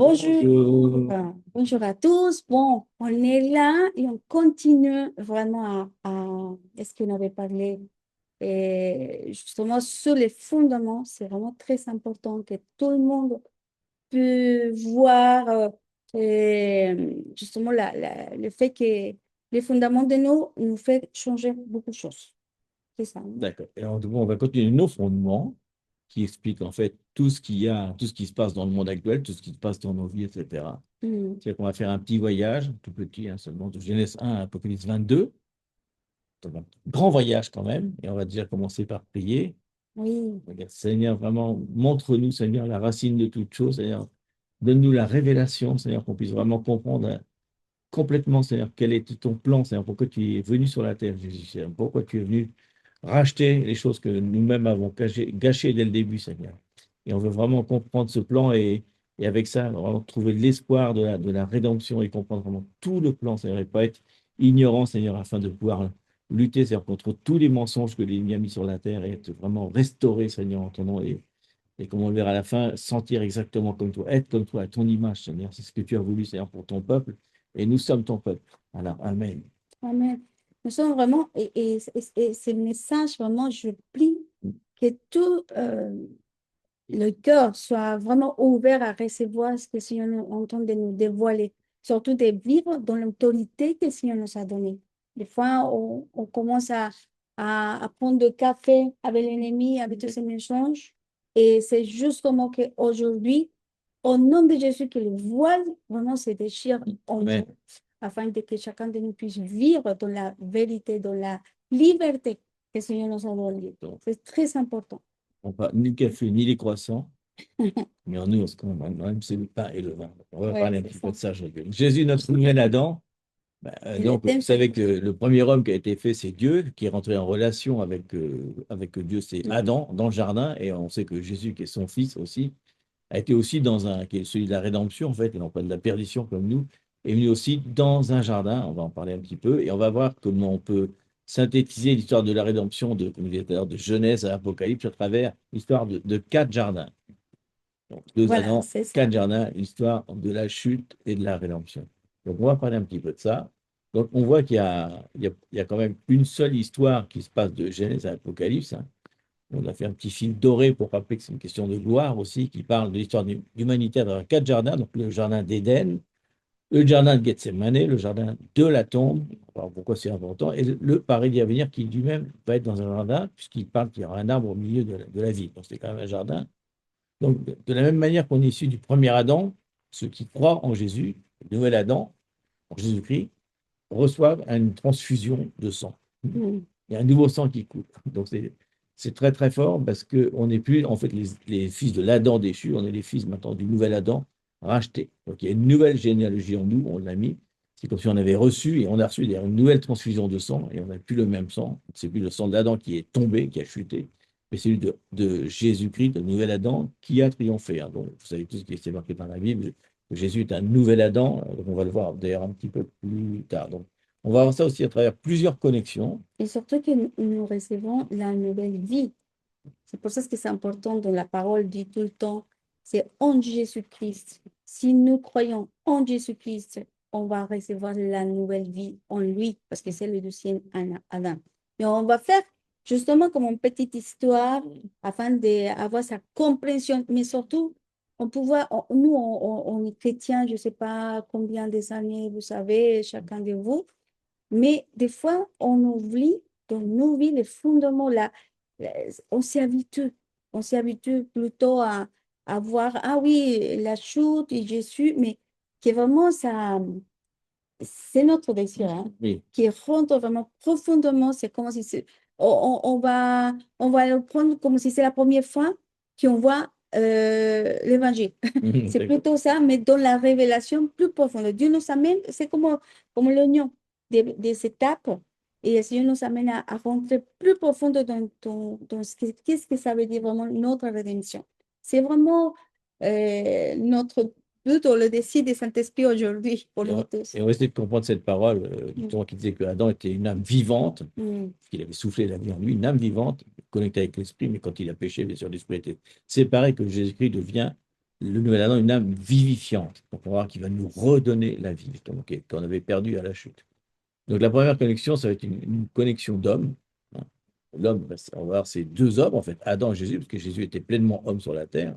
Bonjour, Bonjour. bonjour à tous. Bon, on est là et on continue vraiment est-ce qu'on avait parlé justement sur les fondements. C'est vraiment très important que tout le monde peut voir justement le fait que les fondements de nous fait changer beaucoup de choses. C'est ça, hein? D'accord. Et alors, du coup, on va continuer nos fondements qui expliquent en fait tout ce qu'il y a, tout ce qui se passe dans le monde actuel, tout ce qui se passe dans nos vies, etc. Mm. C'est qu'on va faire un petit voyage, tout petit, hein, seulement de Genèse 1 à Apocalypse 22. Donc, un grand voyage quand même. Et on va déjà commencer par prier. Oui, On va dire, Seigneur, vraiment, montre-nous, Seigneur, la racine de toute chose. Seigneur, donne-nous la révélation, Seigneur, qu'on puisse vraiment comprendre complètement, Seigneur, quel était ton plan, Seigneur, pourquoi tu es venu sur la terre, Jésus, Seigneur, pourquoi tu es venu racheter les choses que nous-mêmes avons gâchées dès le début, Seigneur. Et on veut vraiment comprendre ce plan et avec ça, vraiment trouver l'espoir de la rédemption et comprendre vraiment tout le plan, Seigneur, et pas être ignorant, Seigneur, afin de pouvoir lutter, Seigneur, contre tous les mensonges que l'ennemi a mis sur la terre et être vraiment restauré, Seigneur, en ton nom. Et comme on le verra à la fin, sentir exactement comme toi, être comme toi, à ton image, Seigneur. C'est ce que tu as voulu, Seigneur, pour ton peuple. Et nous sommes ton peuple. Alors, Amen. amen. Nous sommes vraiment, et ce message, vraiment, je prie que tout le cœur soit vraiment ouvert à recevoir ce que le Seigneur nous entend de nous dévoiler, surtout de vivre dans l'autorité que le Seigneur nous a donnée. Des fois, on commence à prendre de café avec l'ennemi, avec tous ces mensonges, et c'est justement qu'aujourd'hui, au nom de Jésus, que le voile vraiment se déchire en Amen. nous, afin de que chacun de nous puisse vivre dans la vérité, dans la liberté que le Seigneur nous a donnée. Donc, C'est très important. on pas ni le café, ni les croissants, mais en nous, ce qu'on a même, c'est le pain et le vin. On va Ouais, parler un c'est petit peu ça. de ça. Jésus, notre nouvel Adam. Il Donc, est vous savez impeccable. que le premier homme qui a été fait, c'est Dieu, qui est rentré en relation avec Dieu, c'est Adam, dans le jardin. Et on sait que Jésus, qui est son fils aussi, a été aussi qui est celui de la rédemption, en fait, et non pas de la perdition comme nous, est venu aussi dans un jardin. On va en parler un petit peu et on va voir comment on peut synthétiser l'histoire de la rédemption, comme je disais tout à l'heure, de Genèse à Apocalypse à travers l'histoire de quatre jardins. Donc, deux Voilà, Adams, c'est ça. quatre jardins, l'histoire de la chute et de la rédemption. Donc, on va parler un petit peu de ça. Donc, on voit qu'il y a quand même une seule histoire qui se passe de Genèse à Apocalypse, hein. On a fait un petit fil doré pour rappeler que c'est une question de gloire aussi, qui parle de l'histoire de l'humanité dans quatre jardins, donc le jardin d'Éden, le jardin de Gethsemane, le jardin de la tombe. Alors pourquoi c'est important? Et le paradis à venir qui lui-même va être dans un jardin, puisqu'il parle qu'il y aura un arbre au milieu de la vie. Donc c'est quand même un jardin. Donc de la même manière qu'on est issu du premier Adam, ceux qui croient en Jésus, le nouvel Adam, en Jésus-Christ, reçoivent une transfusion de sang. Mm. Il y a un nouveau sang qui coule. Donc c'est très très fort parce qu'on n'est plus en fait les fils de l'Adam déchu, on est les fils maintenant du nouvel Adam racheté. Donc il y a une nouvelle généalogie en nous, on l'a mis. C'est comme si on avait reçu et on a reçu une nouvelle transfusion de sang et on n'a plus le même sang. C'est plus le sang d'Adam qui est tombé, qui a chuté, mais celui de Jésus-Christ, le nouvel Adam, qui a triomphé, hein. Donc vous savez tout ce qui est marqué par la Bible. Jésus est un nouvel Adam. Donc on va le voir d'ailleurs un petit peu plus tard. Donc on va voir ça aussi à travers plusieurs connexions. Et surtout que nous recevons la nouvelle vie. C'est pour ça que c'est important dans la parole dit tout le temps, c'est en Jésus-Christ. Si nous croyons en Jésus-Christ, on va recevoir la nouvelle vie en lui, parce que c'est le deuxième Adam. Et on va faire justement comme une petite histoire afin d'avoir sa compréhension, mais surtout, nous, on est chrétiens, je ne sais pas combien des années vous savez, chacun de vous, mais des fois, on oublie dans nos vies les fondements. La- on s'y habitue. On s'y habitue plutôt à voir, ah oui, la chute et Jésus, mais qui est vraiment ça, c'est notre désir, hein, Oui, qui rentre vraiment profondément. C'est comme si on va le prendre comme si c'est la première fois qu'on voit l'évangile. C'est d'accord. plutôt ça, mais dans la révélation plus profonde. Dieu nous amène, c'est comme l'oignon des étapes. Et le Seigneur nous amène à rentrer plus profond dans qu'est-ce que ça veut dire vraiment notre rédemption. C'est vraiment notre but dans le décide du Saint-Esprit aujourd'hui pour Et nous on, tous. et on va essayer de comprendre cette parole, Mm. justement, qui disait que Adam était une âme vivante, Mm. qu'il avait soufflé la vie en lui, une âme vivante, connectée avec l'esprit, mais quand il a péché, bien sûr, l'esprit était séparé, que Jésus-Christ devient le nouvel Adam, une âme vivifiante, pour voir qu'il va nous redonner la vie, justement, qu'on avait perdu à la chute. Donc la première connexion, ça va être une connexion d'homme, hein. L'homme, on va voir ces deux hommes, en fait, Adam et Jésus, parce que Jésus était pleinement homme sur la terre.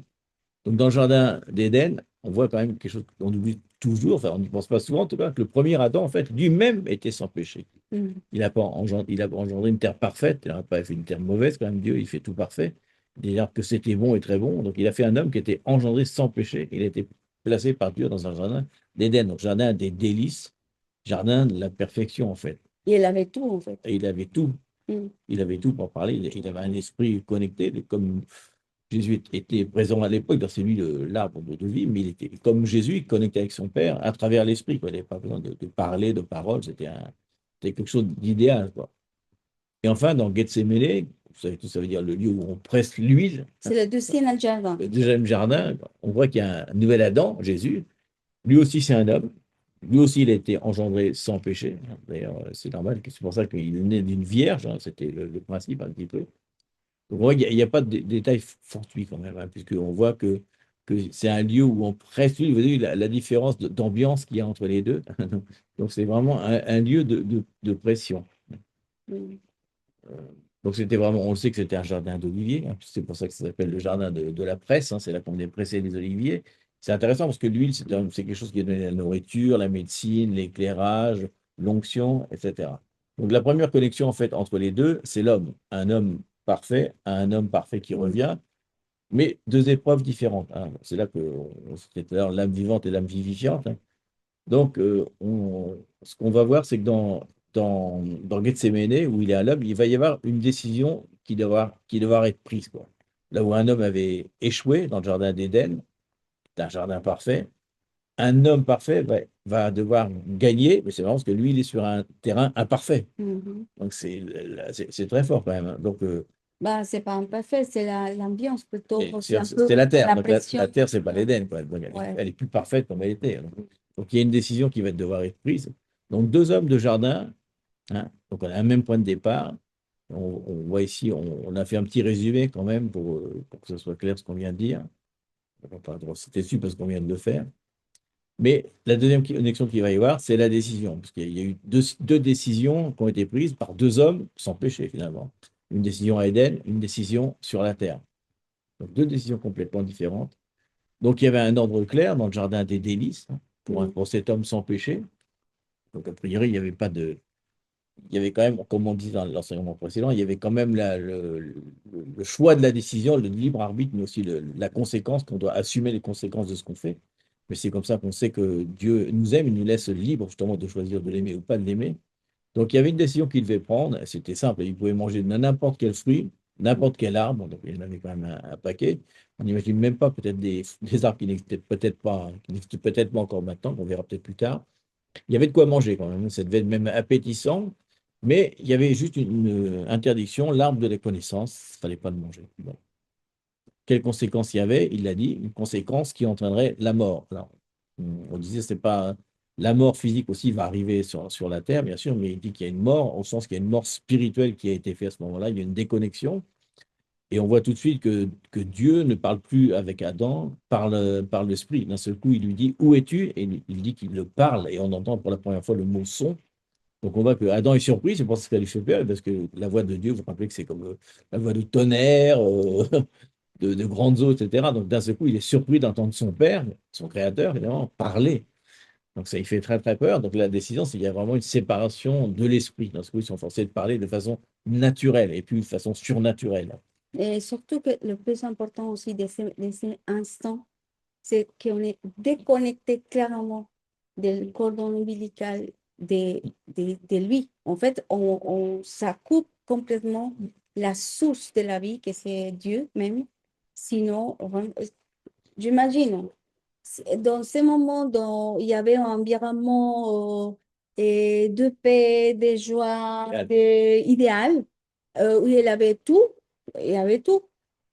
Donc dans le jardin d'Éden, on voit quand même quelque chose qu'on oublie toujours, enfin on n'y pense pas souvent, en tout cas, que le premier Adam, en fait, lui-même était sans péché. Mm. Il a engendré une terre parfaite, il n'a pas fait une terre mauvaise, quand même, Dieu, il fait tout parfait. C'est-à-dire que c'était bon et très bon. Donc il a fait un homme qui était engendré sans péché. Il a été placé par Dieu dans un jardin d'Éden, donc jardin des délices, jardin de la perfection, en fait. Et elle avait tout, en fait. Et il avait tout. Mm. Il avait tout pour parler. Il avait un esprit connecté, comme Jésus était présent à l'époque, c'est lui l'arbre de vie, mais il était comme Jésus, il connectait avec son Père à travers l'esprit, quoi. Il n'avait pas besoin de parler, de paroles, c'était quelque chose d'idéal, quoi. Et enfin, dans Gethsémélé, vous savez tout, ça veut dire le lieu où on presse l'huile, C'est le deuxième jardin. le deuxième jardin, on voit qu'il y a un nouvel Adam, Jésus. Lui aussi, c'est un homme. Lui aussi, il a été engendré sans péché. D'ailleurs, c'est normal, c'est pour ça qu'il est né d'une vierge, hein, c'était le principe un petit peu. Donc, on voit qu'il n'y a pas de détails fortuits quand même, hein, puisqu'on voit que c'est un lieu où on presse l'huile. Vous avez vu la différence d'ambiance qu'il y a entre les deux. Donc, c'est vraiment un lieu de pression. Mm. Donc c'était vraiment, on le sait que c'était un jardin d'oliviers, hein, c'est pour ça que ça s'appelle le jardin de la presse, hein, c'est là qu'on venait presser les oliviers. C'est intéressant parce que l'huile, c'est quelque chose qui donne la nourriture, la médecine, l'éclairage, l'onction, etc. Donc la première connexion en fait entre les deux, c'est l'homme, un homme parfait, un homme parfait qui Mm. revient, mais deux épreuves différentes, hein. C'est là que, c'était tout à l'heure l'âme vivante et l'âme vivifiante, hein. Donc, ce qu'on va voir, c'est que dans Gethsémane, où il est un homme, il va y avoir une décision qui devra être prise, quoi. Là où un homme avait échoué dans le jardin d'Éden, c'est un jardin parfait, un homme parfait va devoir gagner, mais c'est marrant parce que lui, il est sur un terrain imparfait. Mhm. Donc, c'est très fort quand même, hein. Donc, Bah, c'est pas un parfait, c'est l'ambiance plutôt, c'est un peu c'est la terre. la Donc, la pression. terre, c'est pas l'Éden, quoi. Donc, Ouais. elle est plus parfaite comme elle était, hein. Donc, il y a une décision qui va devoir être prise. Donc, deux hommes de jardin. Hein. Donc, on a un même point de départ. On voit ici, on a fait un petit résumé quand même pour que ce soit clair ce qu'on vient de dire. On va pas c'était dessus parce qu'on vient de le faire. Mais la deuxième connexion qu'il va y avoir, c'est la décision. Parce qu'il y a eu deux décisions qui ont été prises par deux hommes sans péché finalement. Une décision à Éden, une décision sur la terre. Donc, deux décisions complètement différentes. Donc, il y avait un ordre clair dans le jardin des délices, hein, Mm. pour cet homme sans péché. Donc, a priori, il n'y avait pas de, il y avait quand même, comme on dit dans l'enseignement précédent, il y avait quand même le choix de la décision, le libre arbitre, mais aussi la conséquence, qu'on doit assumer les conséquences de ce qu'on fait. Mais c'est comme ça qu'on sait que Dieu nous aime, il nous laisse libre justement de choisir de l'aimer ou pas de l'aimer. Donc il y avait une décision qu'il devait prendre, c'était simple, il pouvait manger de n'importe quel fruit, n'importe quel arbre, donc il y en avait quand même un paquet. On n'imagine même pas peut-être des arbres qui n'existaient peut-être pas, qui n'existent peut-être pas encore maintenant, qu'on verra peut-être plus tard. Il y avait de quoi manger quand même, ça devait être même appétissant, mais il y avait juste une interdiction, l'arbre de la connaissance, il ne fallait pas le manger. Bon. Quelles conséquences il y avait? Il l'a dit, une conséquence qui entraînerait la mort. Alors, on disait, c'est pas la mort physique aussi va arriver sur la terre, bien sûr, mais il dit qu'il y a une mort, au sens qu'il y a une mort spirituelle qui a été faite à ce moment-là, il y a une déconnexion. Et on voit tout de suite que Dieu ne parle plus avec Adam par l'esprit. D'un seul coup, il lui dit, où es-tu? Et il dit qu'il le parle, et on entend pour la première fois le mot son. Donc on voit que Adam est surpris, c'est pour ça qu'il lui fait peur, parce que la voix de Dieu, vous vous rappelez que c'est comme la voix de tonnerre, de grandes eaux, etc. Donc d'un seul coup, il est surpris d'entendre son père, son créateur, évidemment, parler. Donc ça, il fait très très peur. Donc la décision, c'est qu'il y a vraiment une séparation de l'esprit. D'un seul coup, ils sont forcés de parler de façon naturelle et plus de façon surnaturelle. Et surtout que le plus important aussi de ces instants, c'est qu'on est déconnecté clairement du cordon ombilical de lui. En fait, ça coupe complètement la source de la vie, que c'est Dieu même. Sinon, j'imagine, dans ces moments où il y avait un environnement de paix, de joie, idéal, où il avait tout,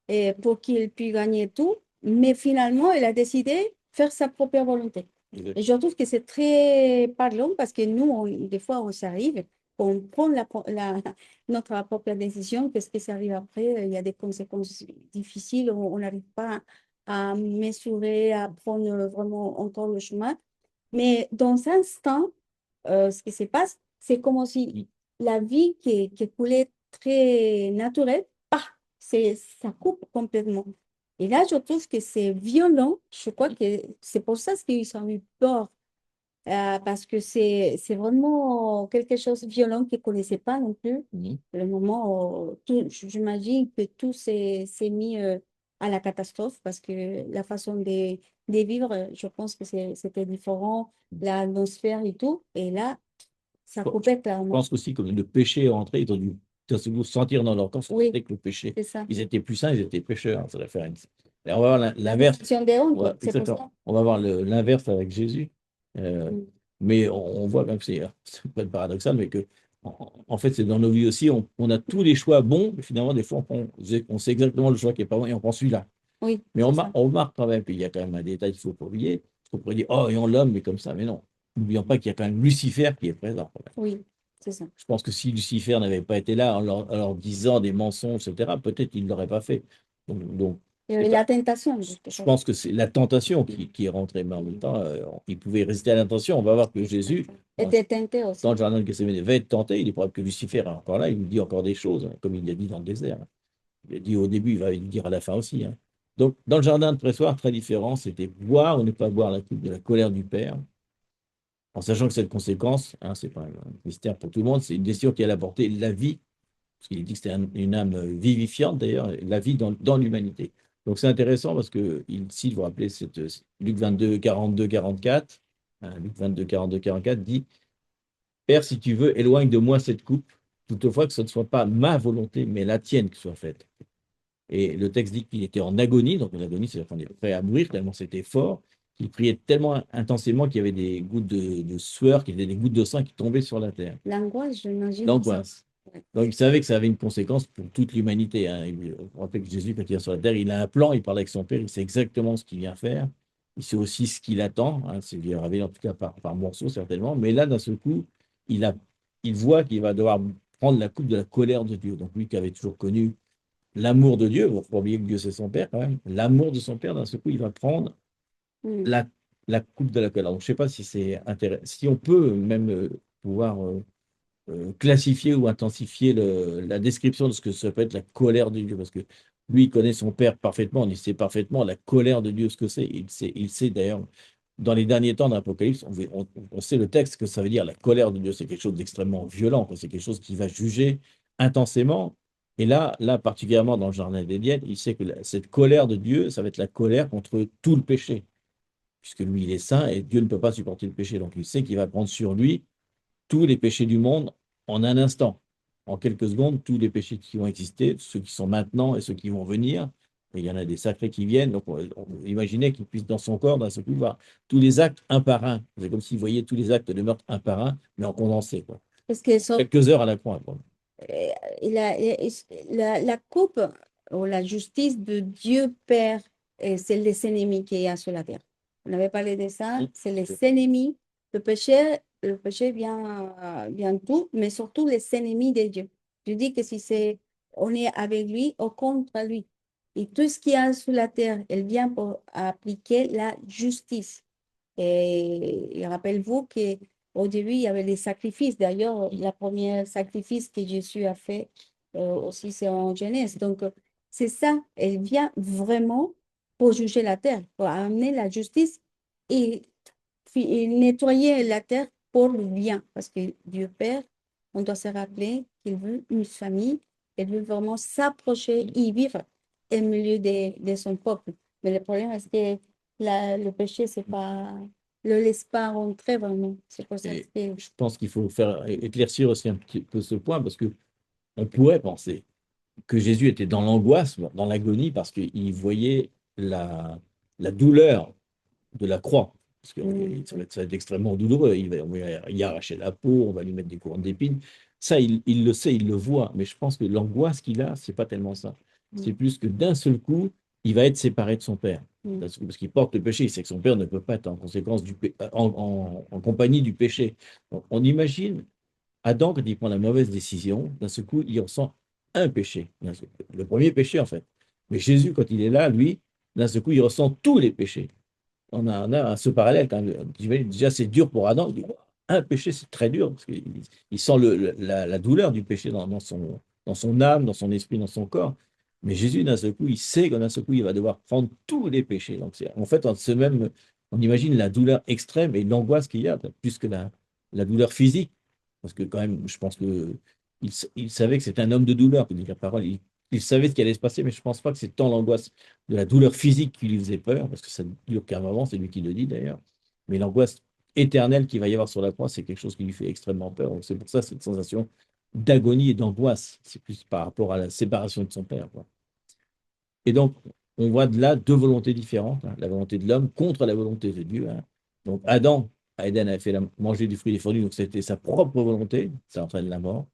et pour qu'il puisse gagner tout, mais finalement, il a décidé de faire sa propre volonté. Et je trouve que c'est très parlant parce que nous, des fois, on s'arrive, on prend notre propre décision, qu'est-ce qui s'arrive après, il y a des conséquences difficiles, on n'arrive pas à mesurer, à prendre vraiment encore le chemin. Mais dans un instant, ce qui se passe, c'est comme si la vie qui coulait très naturelle, ça coupe complètement. Et là, je trouve que c'est violent. Je crois que c'est pour ça qu'ils ont eu peur. Parce que c'est vraiment quelque chose de violent qu'ils ne connaissaient pas non plus. Mhm. Le moment où j'imagine que tout s'est mis à la catastrophe parce que la façon de vivre, je pense que c'était différent, l'atmosphère et tout. Et là, ça Je coupait clairement. pense aussi que le péché est rentré, ils ont dû d'un seul coup sentir dans leur corps ce que Oui, c'était que le péché. c'est ça. Ils étaient plus sains, ils étaient pécheurs, hein, ça va faire Et on va voir La l'inverse. sensation de honte, Ouais, c'est pour ça. exactement. On va voir l'inverse avec Jésus. Euh, Mm. mais on voit même, c'est peut-être paradoxal, mais que en fait, c'est dans nos vies aussi, on a tous les choix bons, mais finalement, des fois, on sait exactement le choix qui est pas bon et on prend celui-là. Oui, Mais c'est ça. on remarque quand même, puis il y a quand même un détail qu'il ne faut pas oublier. On pourrait dire, oh, et on l'homme, mais comme ça, mais non. N'oublions pas qu'il y a quand même Lucifer qui est présent. Oui, c'est ça. Je pense que si Lucifer n'avait pas été là en leur disant des mensonges, etc., peut-être il ne l'aurait pas fait. Donc, Il y c'est avait pas- la tentation, quelque je chose. pense que c'est la tentation qui est rentrée, mais en même temps, il pouvait résister à la tentation. On va voir que Jésus, Était tenté aussi. dans le jardin de Gethsémane, va être tenté. Il est probable que Lucifer est encore là, il nous dit encore des choses, hein, comme il l'a dit dans le désert. Il a dit au début, il va le dire à la fin aussi, hein. Donc, dans le jardin de pressoir, très différent, c'était boire ou ne pas boire la coupe de la colère du Père, en sachant que cette conséquence, hein, c'est pas un mystère pour tout le monde, c'est une décision qui allait apporter la vie, parce qu'il dit que c'était une âme vivifiante d'ailleurs, la vie dans l'humanité. Donc c'est intéressant parce que ici, vous vous rappelez, Luc 22, 42, 44, hein, Luc 22, 42, 44 dit, Père, si tu veux, éloigne de moi cette coupe, toutefois que ce ne soit pas ma volonté, mais la tienne qui soit faite. Et le texte dit qu'il était en agonie, donc en agonie, c'est-à-dire qu'on est prêt à mourir, tellement c'était fort, qu'il priait tellement intensément qu'il y avait des gouttes de sueur, qu'il y avait des gouttes de sang qui tombaient sur la terre. L'angoisse, j'imagine aussi. L'angoisse. Ouais. Donc il savait que ça avait une conséquence pour toute l'humanité, hein. On rappelle que Jésus, quand il vient sur la terre, il a un plan, il parle avec son Père, il sait exactement ce qu'il vient faire, il sait aussi ce qu'il attend, hein, c'est lui révélé en tout cas par morceaux certainement, mais là, d'un seul coup, il, a, il voit qu'il va devoir prendre la coupe de la colère de Dieu. Donc lui qui avait toujours connu l'amour de Dieu, il ne faut pas oublier que Dieu c'est son Père quand même, l'amour de son Père, d'un seul coup, il va prendre Mm. la, la coupe de la colère. Donc je ne sais pas si c'est intéressant, si on peut même pouvoir classifier ou intensifier la description de ce que ça peut être la colère de Dieu, parce que lui, il connaît son Père parfaitement, il sait parfaitement la colère de Dieu, ce que c'est. Il sait d'ailleurs, dans les derniers temps d'Apocalypse, on sait le texte que ça veut dire la colère de Dieu, c'est quelque chose d'extrêmement violent, quoi. C'est quelque chose qui va juger intensément. Et là, particulièrement dans le Jardin d'Éden, il sait que cette colère de Dieu, ça va être la colère contre tout le péché, puisque lui, il est saint et Dieu ne peut pas supporter le péché. Donc il sait qu'il va prendre sur lui tous les péchés du monde en un instant, en quelques secondes, tous les péchés qui vont exister, ceux qui sont maintenant et ceux qui vont venir. Et il y en a des sacrés qui viennent. Donc, on imaginait qu'il puisse, dans son corps, d'un seul coup, voir tous les actes un par un. C'est comme s'il voyait tous les actes de meurtre un par un, mais en condensé, quoi. Parce que sauf, Quelques heures à la croix, quoi. euh, la coupe ou la justice de Dieu Père, c'est les ennemis qu'il y a sur la terre. On avait parlé de ça, c'est les ennemis. Le péché vient tout, mais surtout les ennemis de Dieu. Je dis que si on est avec lui ou contre lui. Et tout ce qu'il y a sur la terre, elle vient pour appliquer la justice. Et rappelez-vous qu'au début, il y avait les sacrifices. D'ailleurs, la première sacrifice que Jésus a fait aussi, c'est en Genèse. Donc, c'est ça. Elle vient vraiment pour juger la terre, pour amener la justice et, et nettoyer la terre pour le bien. Parce que Dieu Père, on doit se rappeler qu'il veut une famille. Il veut vraiment s'approcher et vivre au milieu de son peuple. Mais le problème, c'est que le péché, c'est pas, le laisse pas rentrer vraiment. C'est pour ça Et que, je pense qu'il faut faire éclaircir aussi un petit peu ce point, parce que on pourrait penser que Jésus était dans l'angoisse, dans l'agonie, parce qu'il voyait la douleur de la croix. Parce que ça va être extrêmement douloureux. On va y arracher la peau, on va lui mettre des couronnes d'épines. Ça, il le sait, il le voit. Mais je pense que l'angoisse qu'il a, c'est pas tellement ça. C'est plus que d'un seul coup, il va être séparé de son père. Parce qu'il porte le péché. Il sait que son père ne peut pas être en conséquence en compagnie du péché. Donc, on imagine Adam, quand il prend la mauvaise décision, d'un seul coup, il ressent un péché. Le premier péché, en fait. Mais Jésus, quand il est là, lui, d'un seul coup, il ressent tous les péchés. On a ce parallèle quand même. Déjà, c'est dur pour Adam. Il dit, un péché, c'est très dur, parce qu'il il sent la douleur du péché dans son âme, dans son esprit, dans son corps. Mais Jésus, d'un seul coup, il sait qu'un seul coup, il va devoir prendre tous les péchés. Donc, en fait, on imagine la douleur extrême et l'angoisse qu'il y a, plus que la douleur physique. Parce que quand même, je pense que il savait que c'était un homme de douleur, comme dit la parole. Il savait ce qui allait se passer, mais je ne pense pas que c'est tant l'angoisse de la douleur physique qui lui faisait peur, parce que ça ne dure qu'un moment, c'est lui qui le dit d'ailleurs. Mais l'angoisse éternelle qu'il va y avoir sur la croix, c'est quelque chose qui lui fait extrêmement peur. Donc c'est pour ça cette sensation d'agonie et d'angoisse. C'est plus par rapport à la séparation de son père, quoi. Et donc, on voit de là deux volontés différentes, hein, la volonté de l'homme contre la volonté de Dieu, hein. Donc Adam, à Éden, avait fait manger du fruit défendu, donc c'était sa propre volonté, ça entraîne la mort.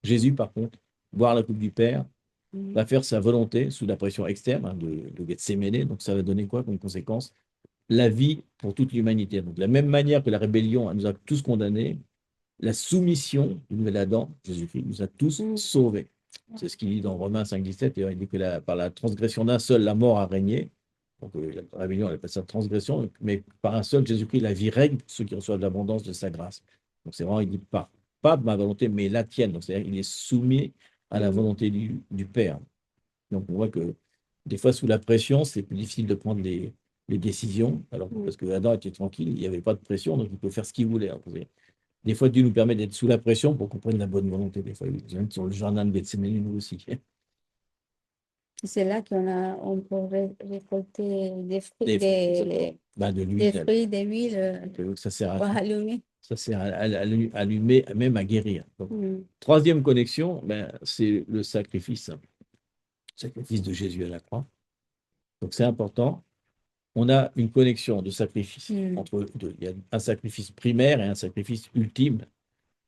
Jésus, par contre, boire la coupe du Père, va faire sa volonté sous la pression externe, hein, de Gethsémélé. Donc ça va donner quoi comme conséquence? La vie pour toute l'humanité. Donc de la même manière que la rébellion nous a tous condamnés, la soumission du nouvel Adam, Jésus-Christ, nous a tous sauvés. C'est ce qu'il dit dans Romains 5,17. Il dit que par la transgression d'un seul, la mort a régné. Donc la rébellion, elle appelle ça transgression, mais par un seul, Jésus-Christ, la vie règne pour ceux qui reçoivent l'abondance de sa grâce. Donc c'est vraiment, il dit pas de ma volonté, mais la tienne. Donc c'est-à-dire qu'il est soumis à la volonté du Père. Donc on voit que des fois, sous la pression, c'est plus difficile de prendre les décisions. Alors, parce que Adam était tranquille, il n'y avait pas de pression, donc il peut faire ce qu'il voulait. Alors, des fois, Dieu nous permet d'être sous la pression pour qu'on prenne la bonne volonté. Des fois, il y a sur le jardin de Gethsémane, nous aussi. C'est là on peut récolter des fruits, De des l'huile, fruits, des huiles ça sert pour allumer. ça sert à allumer, même à guérir. Donc, troisième connexion, c'est le sacrifice de Jésus à la croix. Donc c'est important. On a une connexion de sacrifice entre deux. Il y a un sacrifice primaire et un sacrifice ultime.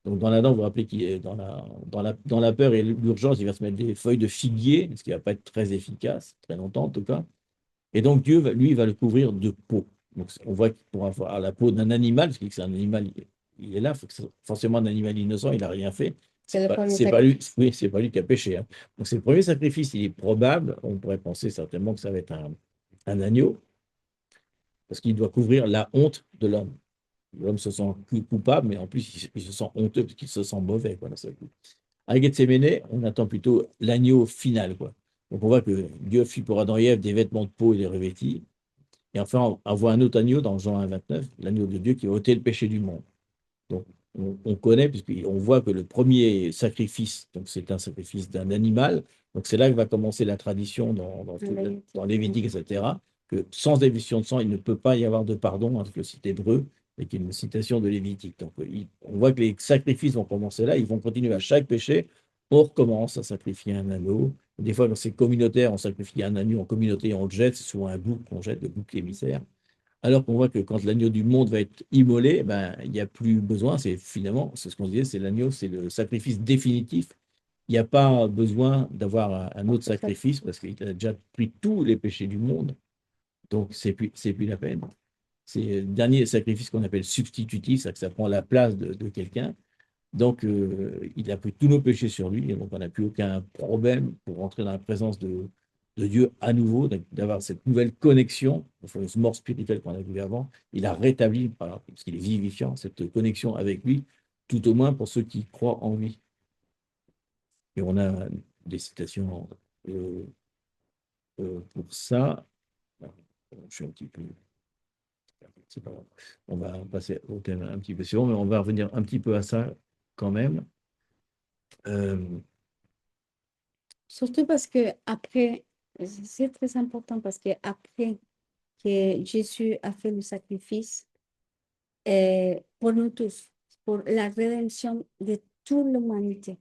Donc dans l'Adam, vous vous rappelez qu'il est dans la peur et l'urgence, il va se mettre des feuilles de figuier, ce qui ne va pas être très efficace, très longtemps en tout cas. Et donc Dieu, lui, va le couvrir de peau. Donc on voit qu'il pourra avoir la peau d'un animal, parce que c'est un animal, il est là, faut que c'est forcément un animal innocent, il n'a rien fait. C'est pas lui, oui, c'est pas lui qui a péché, hein. Donc c'est le premier sacrifice, il est probable, on pourrait penser certainement que ça va être un agneau, parce qu'il doit couvrir la honte de l'homme. L'homme se sent coupable, mais en plus, il se sent honteux parce qu'il se sent mauvais, quoi, à Gethsémane, on attend plutôt l'agneau final, quoi. Donc on voit que Dieu fit pour Adam et Ève des vêtements de peau et les revêtit. Et enfin, on voit un autre agneau dans Jean 1,29, l'agneau de Dieu qui va ôter le péché du monde. Donc on connaît, puisqu'on voit que le premier sacrifice, donc c'est un sacrifice d'un animal. Donc c'est là que va commencer la tradition dans Lévitique, etc., que sans émission de sang, il ne peut pas y avoir de pardon, hein, le site hébreu, et qui est une citation de Lévitique. Donc on voit que les sacrifices vont commencer là, ils vont continuer à chaque péché, on recommence à sacrifier un agneau. Des fois, quand c'est communautaire, on sacrifie un agneau en communauté et on le jette, c'est souvent un bouc qu'on jette, le bouc émissaire. Alors qu'on voit que quand l'agneau du monde va être immolé, il n'y a plus besoin, finalement, c'est ce qu'on disait, c'est l'agneau, c'est le sacrifice définitif. Il n'y a pas besoin d'avoir un autre sacrifice parce qu'il a déjà pris tous les péchés du monde. Donc, c'est plus la peine. C'est le dernier sacrifice qu'on appelle substitutif, c'est-à-dire que ça prend la place de quelqu'un. Donc, il a pris tous nos péchés sur lui, et donc on n'a plus aucun problème pour rentrer dans la présence de Dieu à nouveau, d'avoir cette nouvelle connexion, la fameuse mort spirituelle qu'on a vue avant. Il a rétabli, parce qu'il est vivifiant, cette connexion avec lui, tout au moins pour ceux qui croient en lui. Et on a des citations pour ça. Je suis un petit peu. C'est pas grave. On va passer au thème un petit peu suivant, mais on va revenir un petit peu à ça quand même. Surtout parce que après, c'est très important parce que après que Jésus a fait le sacrifice pour nous tous, pour la rédemption de toute l'humanité,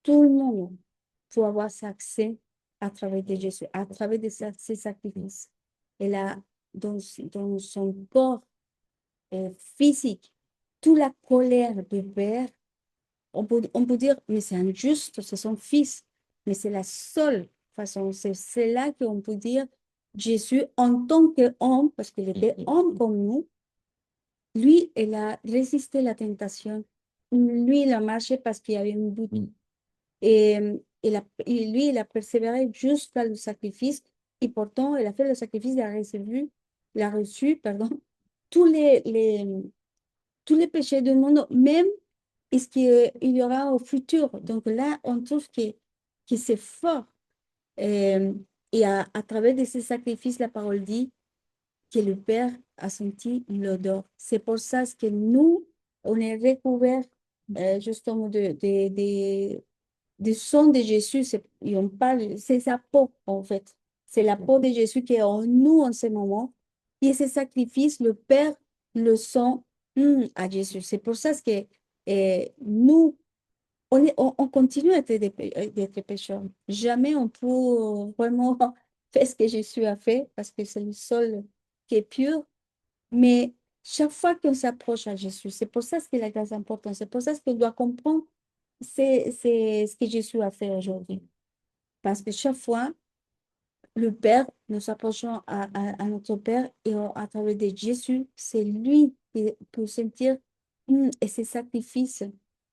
tout le monde peut avoir cet accès à travers de Jésus, à travers de ces sacrifices. Et là, dans son corps physique, toute la colère du Père, on peut dire, mais c'est injuste, c'est son fils, mais c'est la seule façon, c'est là qu'on peut dire, Jésus, en tant qu'homme, parce qu'il était homme comme nous, lui, il a résisté la tentation. Lui, il a marché parce qu'il y avait un but. Et lui, il a persévéré jusqu'à le sacrifice et pourtant, elle a fait le sacrifice, elle a reçu, pardon, tous les péchés du monde, même et ce qu'il y aura au futur. Donc là, on trouve que c'est fort. Euh, et à travers de ces sacrifices, la parole dit que le Père a senti l'odeur. C'est pour ça que nous, on est recouverts justement de sang de Jésus. Et on parle, c'est sa peau, en fait. C'est la peau de Jésus qui est en nous en ce moment. Et ce sacrifice, le Père le sent à Jésus. C'est pour ça que nous, on continue à d'être pécheurs. Jamais on peut vraiment faire ce que Jésus a fait parce que c'est le seul qui est pur. Mais chaque fois qu'on s'approche à Jésus, c'est pour ça que la grâce est importante. C'est pour ça qu'on doit comprendre c'est ce que Jésus a fait aujourd'hui. Parce que chaque fois, le Père, nous s'approchons à notre Père et à travers de Jésus, c'est lui qui peut sentir et ces sacrifices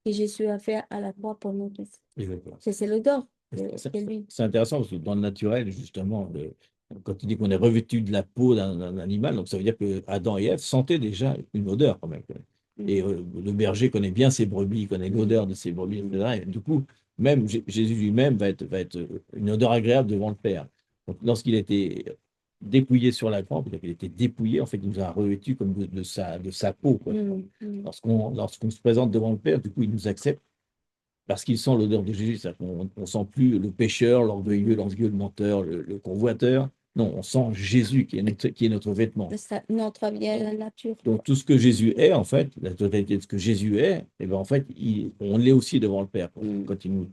que Jésus a fait à la croix pour nous tous. Exactement. C'est l'odeur C'est de lui. c'est intéressant parce que dans le naturel, justement, quand il dit qu'on est revêtu de la peau d'un animal, donc ça veut dire que Adam et Ève sentaient déjà une odeur quand même. Et le berger connaît bien ses brebis, il connaît l'odeur de ses brebis, etc. Et du coup, même Jésus lui-même va être une odeur agréable devant le Père. Donc lorsqu'il a été dépouillé sur la croix, c'est-à-dire qu'il était dépouillé, en fait, il nous a revêtu comme de sa peau, quoi. Lorsqu'on se présente devant le Père, du coup, il nous accepte parce qu'il sent l'odeur de Jésus. C'est-à-dire qu'on ne sent plus le pécheur, l'orgueilleux, le menteur, le convoiteur. Non, on sent Jésus qui est notre vêtement. Notre vieille nature. Donc tout ce que Jésus est, en fait, la totalité de ce que Jésus est, et ben en fait, on l'est aussi devant le Père. Quand il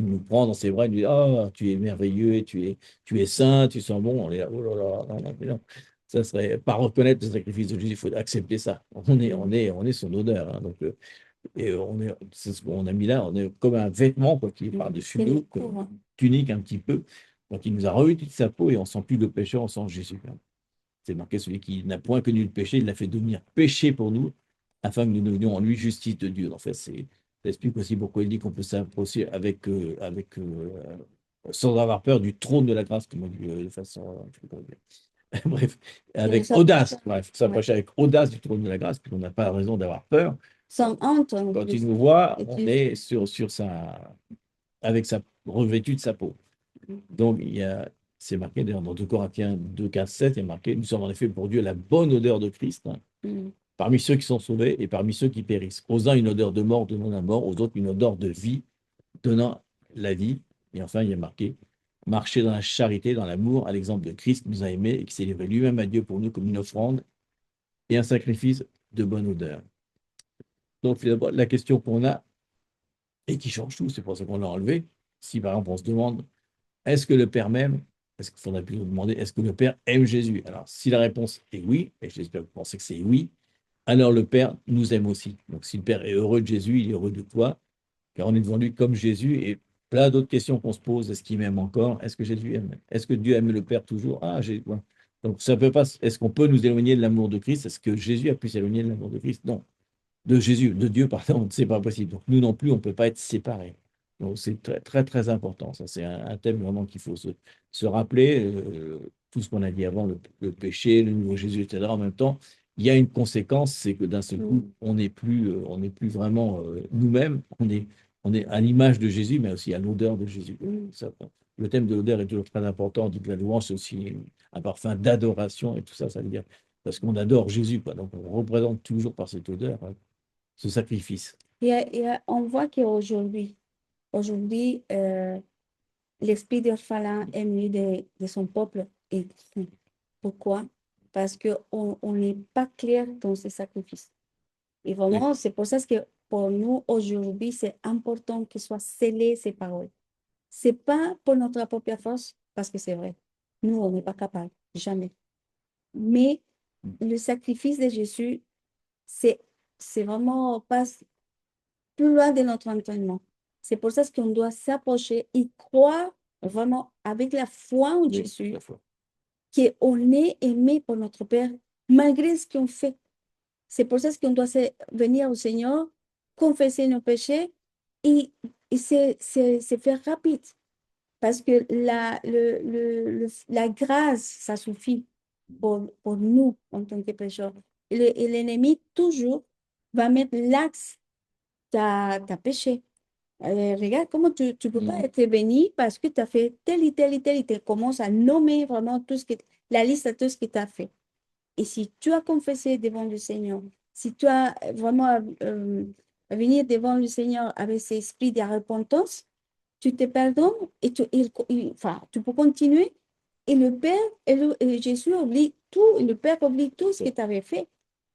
nous prend dans ses bras, il nous dit, ah, tu es merveilleux, tu es saint, tu sens bon. On est là, oh là là, non, non, mais non. Ça serait pas reconnaître le sacrifice de Jésus, il faut accepter ça. On est son odeur. Hein, donc, et c'est ce qu'on a mis là, on est comme un vêtement quoi, qui est par-dessus nous, comme tunique un petit peu. Donc il nous a revêtu de sa peau et on ne sent plus le péché, on sent Jésus. C'est marqué, celui qui n'a point connu le péché, il l'a fait devenir péché pour nous, afin que nous devenions en lui justice de Dieu. En fait, ça explique aussi pourquoi il dit qu'on peut s'approcher sans avoir peur du trône de la grâce, comme on dit de façon. Je sais pas comment dire. Bref, avec audace. Bref, s'approcher avec audace du trône de la grâce, puisqu'on n'a pas raison d'avoir peur. Sans honte. Quand il nous voit, on est avec sa revêtue de sa peau. Donc, c'est marqué d'ailleurs dans 2 Corinthiens 2, 15, 7, il est marqué, nous sommes en effet pour Dieu la bonne odeur de Christ, parmi ceux qui sont sauvés et parmi ceux qui périssent. Aux uns, une odeur de mort donnant la mort, aux autres, une odeur de vie donnant la vie. Et enfin, il est marqué, marcher dans la charité, dans l'amour, à l'exemple de Christ qui nous a aimés et qui s'est livré lui-même à Dieu pour nous comme une offrande et un sacrifice de bonne odeur. Donc, la question qu'on a, et qui change tout, c'est pour ça qu'on l'a enlevé, si par exemple on se demande, est-ce que le Père m'aime? Est-ce qu'on a pu nous demander, est-ce que le Père aime Jésus? Alors, si la réponse est oui, et j'espère que vous pensez que c'est oui, alors le Père nous aime aussi. Donc, si le Père est heureux de Jésus, il est heureux de toi, car on est devant lui comme Jésus, et plein d'autres questions qu'on se pose, est-ce qu'il m'aime encore? Est-ce que Jésus aime? Est-ce que Dieu aime le Père toujours? Ah, ouais. Donc, ça peut pas, est-ce qu'on peut nous éloigner de l'amour de Christ? Est-ce que Jésus a pu s'éloigner de l'amour de Christ? Non. De Jésus, de Dieu, pardon, c'est pas possible. Donc, nous non plus, on ne peut pas être séparés. Donc, c'est très, très, très important. Ça, c'est un thème vraiment qu'il faut se rappeler. Tout ce qu'on a dit avant, le péché, le nouveau Jésus, etc. En même temps, il y a une conséquence, c'est que d'un seul coup, on n'est plus vraiment nous-mêmes. On est à l'image de Jésus, mais aussi à l'odeur de Jésus. Ça, le thème de l'odeur est toujours très important. On dit que la louange, c'est aussi un parfum d'adoration et tout ça, ça veut dire parce qu'on adore Jésus, quoi. Donc, on représente toujours par cette odeur ce sacrifice. On voit qu'aujourd'hui, l'esprit d'orphelin est venu de son peuple. Et pourquoi? Parce qu'on n'est pas clair dans ce sacrifice. Et vraiment, c'est pour ça que pour nous, aujourd'hui, c'est important que soient scellées ces paroles. Ce n'est pas pour notre propre force, parce que c'est vrai. Nous, on n'est pas capable, jamais. Mais le sacrifice de Jésus, c'est vraiment pas plus loin de notre entraînement. C'est pour ça qu'on doit s'approcher et croire vraiment avec la foi en Jésus, qu'on est aimé par notre Père malgré ce qu'on fait. C'est pour ça qu'on doit venir au Seigneur, confesser nos péchés et c'est faire rapide. Parce que la grâce, ça suffit pour nous en tant que pécheurs. Et l'ennemi, toujours, va mettre l'axe t'as péché. Regarde comment tu ne peux pas être béni parce que tu as fait tel et tel et tel et tel. Commence à nommer vraiment tout ce que, la liste de tout ce que tu as fait. Et si tu as confessé devant le Seigneur, si tu as vraiment venir devant le Seigneur avec cet esprit de repentance, tu te pardonnes et enfin, tu peux continuer. Et le Père et Jésus oublie tout, et le Père oublie tout ce que tu avais fait.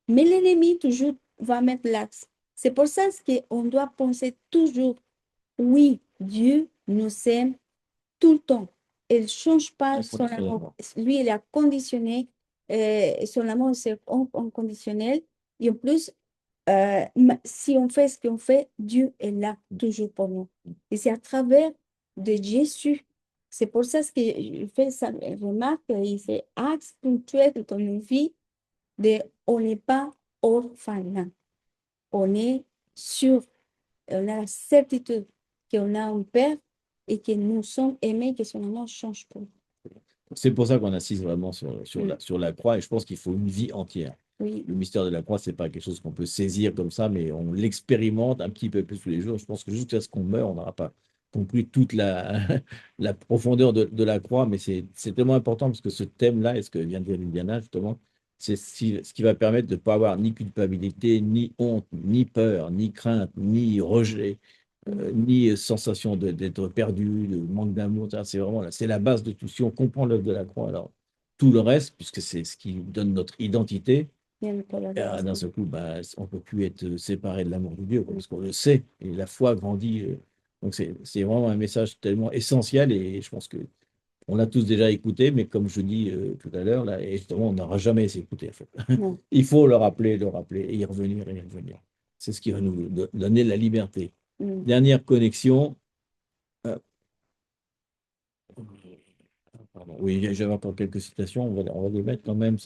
Mais l'ennemi toujours va mettre l'axe. C'est pour ça qu'on doit penser toujours, oui, Dieu nous aime tout le temps. Il ne change pas son amour. Lui, il a conditionné, son amour, c'est inconditionnel. Et en plus, si on fait ce qu'on fait, Dieu est là toujours pour nous. Et c'est à travers de Jésus. C'est pour ça que je fais ça, remarque, il fait axe ponctuel dans nos vies, on n'est pas orphelin. On est sûr, on a la certitude qu'on a un Père et que nous sommes aimés, que son amour ne change pas. C'est pour ça qu'on insiste vraiment sur la croix, et je pense qu'il faut une vie entière. Oui, Le mystère de la croix, c'est pas quelque chose qu'on peut saisir comme ça, mais on l'expérimente un petit peu plus tous les jours. Je pense que jusqu'à ce qu'on meure, on n'aura pas compris toute la profondeur de la croix, mais c'est tellement important parce que ce thème-là, et ce que vient de dire Liliana, justement, c'est ce qui va permettre de ne pas avoir ni culpabilité, ni honte, ni peur, ni crainte, ni rejet, ni sensation d'être perdu, de manque d'amour. C'est vraiment c'est la base de tout. Si on comprend l'œuvre de la croix, alors tout le reste, puisque c'est ce qui donne notre identité, d'un seul coup, bah, on ne peut plus être séparé de l'amour de Dieu, parce qu'on le sait, et la foi grandit. Donc c'est vraiment un message tellement essentiel, et je pense que on l'a tous déjà écouté, mais comme je dis tout à l'heure, là, et justement, on n'aura jamais assez écouté. En fait. Il faut le rappeler, et y revenir, et y revenir. C'est ce qui va nous donner la liberté. Dernière connexion. Pardon. Oui, j'avais encore quelques citations, on va les mettre quand même.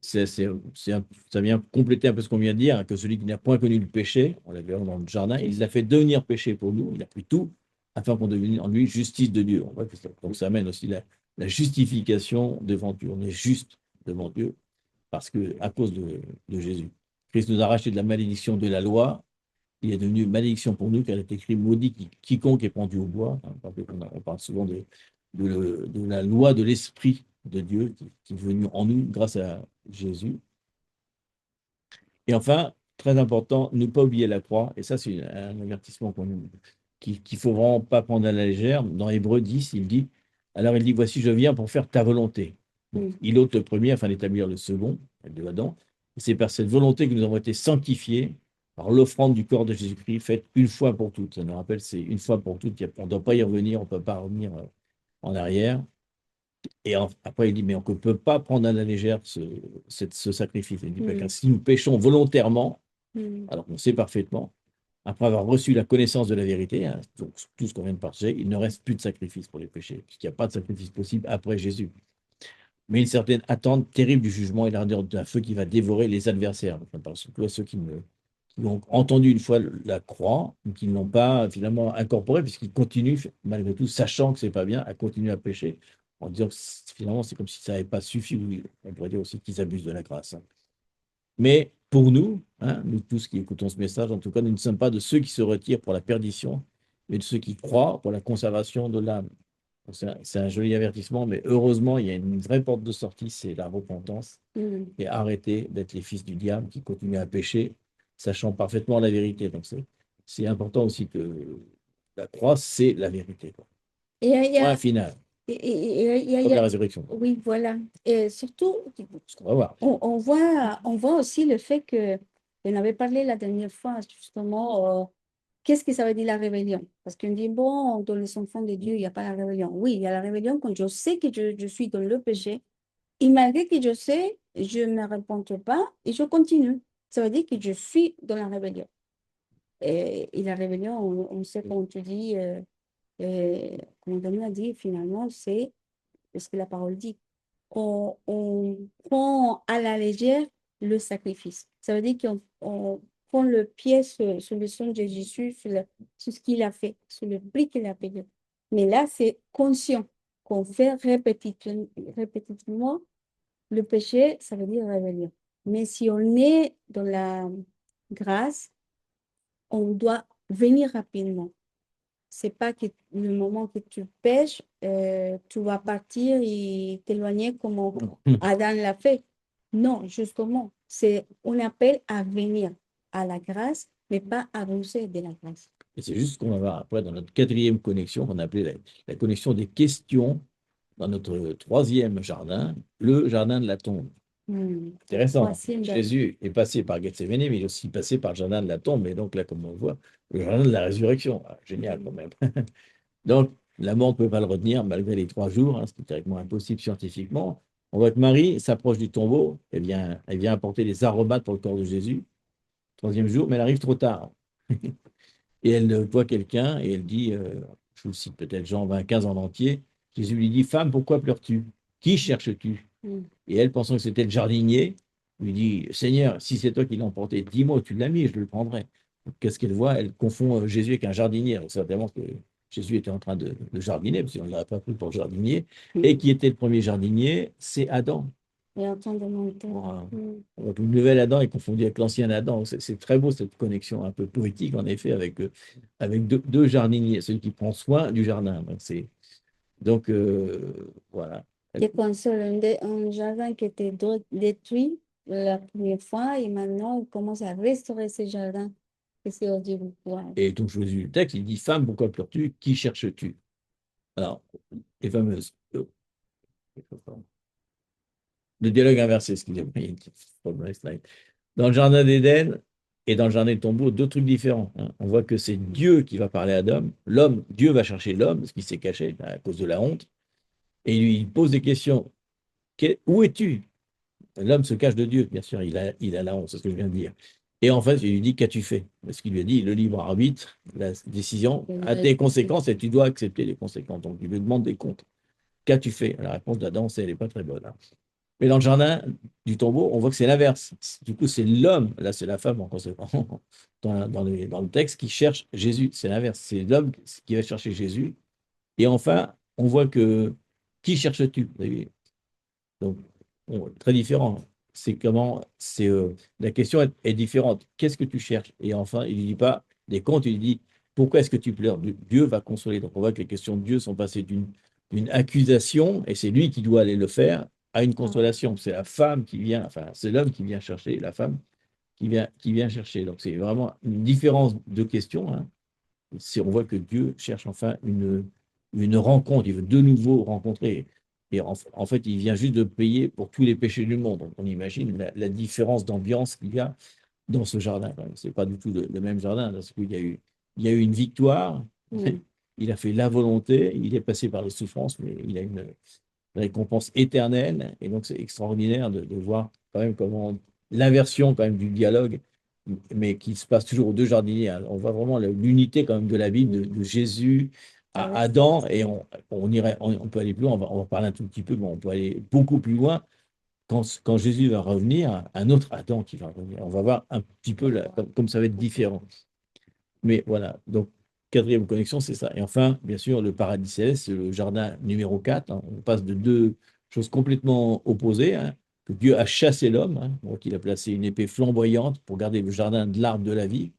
Ça vient compléter un peu ce qu'on vient de dire, hein, que celui qui n'a point connu le péché, on l'avait vu dans le jardin, il l'a fait devenir péché pour nous, il a pris tout, afin qu'on devienne en lui justice de Dieu. Donc ça amène aussi la justification devant Dieu. On est juste devant Dieu parce que, à cause de Jésus. Christ nous a racheté de la malédiction de la loi, il est devenu malédiction pour nous, car il est écrit maudit quiconque est pendu au bois. On parle souvent de la loi de l'Esprit de Dieu qui est venu en nous grâce à Jésus. Et enfin, très important, ne pas oublier la croix. Et ça, c'est un avertissement qu'il ne faut vraiment pas prendre à la légère. Dans Hébreux 10, alors il dit, voici, je viens pour faire ta volonté. Donc, il ôte le premier afin d'établir le second, de Adam. Et c'est par cette volonté que nous avons été sanctifiés par l'offrande du corps de Jésus-Christ faite une fois pour toutes. Ça nous rappelle, c'est une fois pour toutes. On ne doit pas y revenir, on ne peut pas revenir en arrière. Et après, il dit, mais on ne peut pas prendre à la légère ce sacrifice. Il dit, car si nous péchons volontairement, alors on sait parfaitement, après avoir reçu la connaissance de la vérité, hein, donc tout ce qu'on vient de partager, il ne reste plus de sacrifice pour les péchés, puisqu'il n'y a pas de sacrifice possible après Jésus. Mais une certaine attente terrible du jugement et l'ardeur d'un feu qui va dévorer les adversaires. Donc, on parle surtout à ceux qui ont entendu une fois la croix, mais qui ne l'ont pas finalement incorporé, puisqu'ils continuent, malgré tout, sachant que ce n'est pas bien, à continuer à pécher, en disant que finalement, c'est comme si ça n'avait pas suffi. Oui, on pourrait dire aussi qu'ils abusent de la grâce. Mais pour nous, hein, nous tous qui écoutons ce message, en tout cas, nous ne sommes pas de ceux qui se retirent pour la perdition, mais de ceux qui croient pour la conservation de l'âme. C'est un joli avertissement, mais heureusement, il y a une vraie porte de sortie, c'est la repentance, et arrêter d'être les fils du diable qui continuent à pécher, sachant parfaitement la vérité. Donc c'est important aussi que la croix, c'est la vérité. Point final. Comme la résurrection. Oui, voilà. Et surtout, Ce qu'on va voir. on voit aussi le fait que, on avait parlé la dernière fois, justement, qu'est-ce que ça veut dire la rébellion? Parce qu'on dit, bon, dans les enfants de Dieu, il n'y a pas la rébellion. Oui, il y a la rébellion quand je sais que je suis dans le péché. Et malgré que je sais, je ne me repente pas et je continue. Ça veut dire que je suis dans la rébellion. Et la rébellion, on sait, comme tu dis, comme Daniel a dit, finalement, c'est ce que la parole dit. On prend à la légère le sacrifice. Ça veut dire qu'on prend le pied sur le sang de Jésus, sur ce qu'il a fait, sur le prix qu'il a payé. Mais là, c'est conscient qu'on fait répétitivement le péché, ça veut dire rébellion. Mais si on est dans la grâce, on doit venir rapidement. C'est pas que le moment que tu pêches, tu vas partir et t'éloigner comme Adam l'a fait. Non, justement, c'est on appelle à venir à la grâce, mais pas à abuser de la grâce. Et c'est juste ce qu'on va voir après dans notre quatrième connexion, qu'on a appelée la connexion des questions, dans notre troisième jardin, le jardin de la tombe. Intéressant. Jésus est passé par Gethsémani, mais il est aussi passé par le jardin de la tombe. Et donc là, comme on le voit, le jardin de la résurrection. Ah, génial quand même. Donc, la mort ne peut pas le retenir malgré les 3 jours, hein, ce qui est directement impossible scientifiquement. On voit que Marie s'approche du tombeau, elle vient apporter des aromates pour le corps de Jésus, troisième jour, mais elle arrive trop tard. Et elle voit quelqu'un et elle dit, je vous cite peut-être Jean 20, 15 en entier, Jésus lui dit, femme, pourquoi pleures-tu? Qui cherches-tu? Et elle, pensant que c'était le jardinier, lui dit, Seigneur, si c'est toi qui l'as emporté, dis-moi où tu l'as mis, je le prendrai. Qu'est-ce qu'elle voit? Elle confond Jésus avec un jardinier. Alors, certainement que Jésus était en train de jardiner, parce qu'on ne l'aurait pas pris pour le jardinier. Et qui était le premier jardinier? C'est Adam. Et en temps de monter. Donc, le nouvel Adam est confondu avec l'ancien Adam. C'est très beau cette connexion un peu poétique, en effet, avec deux jardiniers, celui qui prend soin du jardin. Donc, voilà. Qui console un jardin qui était détruit la première fois et maintenant il commence à restaurer ce jardin. Et c'est audible. Et donc, je vous lis le texte, il dit, femme, pourquoi pleures-tu? Qui cherches-tu? Alors, les fameuses. Le dialogue inversé, excusez-moi. Dans le jardin d'Éden et dans le jardin de tombeau, deux trucs différents, hein. On voit que c'est Dieu qui va parler à Adam. Dieu va chercher l'homme, ce qui s'est caché à cause de la honte, et il lui pose des questions. Où es-tu? L'homme se cache de Dieu, bien sûr, il a la honte, c'est ce que je viens de dire. Et en fait, il lui dit, qu'as-tu fait? Parce qu'il lui a dit, le libre arbitre, la décision a des conséquences et tu dois accepter les conséquences. Donc, il lui demande des comptes. Qu'as-tu fait? La réponse d'Adam, elle n'est pas très bonne, hein. Mais dans le jardin du tombeau, on voit que c'est l'inverse. Du coup, c'est l'homme, là c'est la femme en conséquence, dans le texte, qui cherche Jésus. C'est l'inverse. C'est l'homme qui va chercher Jésus. Et enfin, on voit que qui cherches-tu? Donc, très différent. C'est comment, la question est différente. Qu'est-ce que tu cherches? Et enfin, il ne dit pas des comptes, il dit pourquoi est-ce que tu pleures? Dieu va consoler. Donc, on voit que les questions de Dieu sont passées d'une accusation, et c'est lui qui doit aller le faire, à une consolation. C'est la femme qui vient, enfin, c'est l'homme qui vient chercher, la femme qui vient chercher. Donc, c'est vraiment une différence de questions, hein. On voit que Dieu cherche enfin une rencontre, il veut de nouveau rencontrer. Et en fait, il vient juste de payer pour tous les péchés du monde. Donc, on imagine la différence d'ambiance qu'il y a dans ce jardin. Ce n'est pas du tout le même jardin, parce qu'il y a eu une victoire, il a fait la volonté, il est passé par les souffrances, mais il a une récompense éternelle. Et donc, c'est extraordinaire de voir quand même comment l'inversion quand même du dialogue, mais qui se passe toujours aux deux jardiniers, hein. On voit vraiment l'unité quand même de la Bible, de Jésus à Adam, et on peut aller plus loin, on va parler un tout petit peu, mais on peut aller beaucoup plus loin. Quand Jésus va revenir, un autre Adam qui va revenir. On va voir un petit peu comme ça va être différent. Mais voilà, donc quatrième connexion, c'est ça. Et enfin, bien sûr, le paradis céleste, c'est le jardin numéro 4, hein. On passe de deux choses complètement opposées, hein, que Dieu a chassé l'homme, hein. Donc il a placé une épée flamboyante pour garder le jardin de l'arbre de la vie,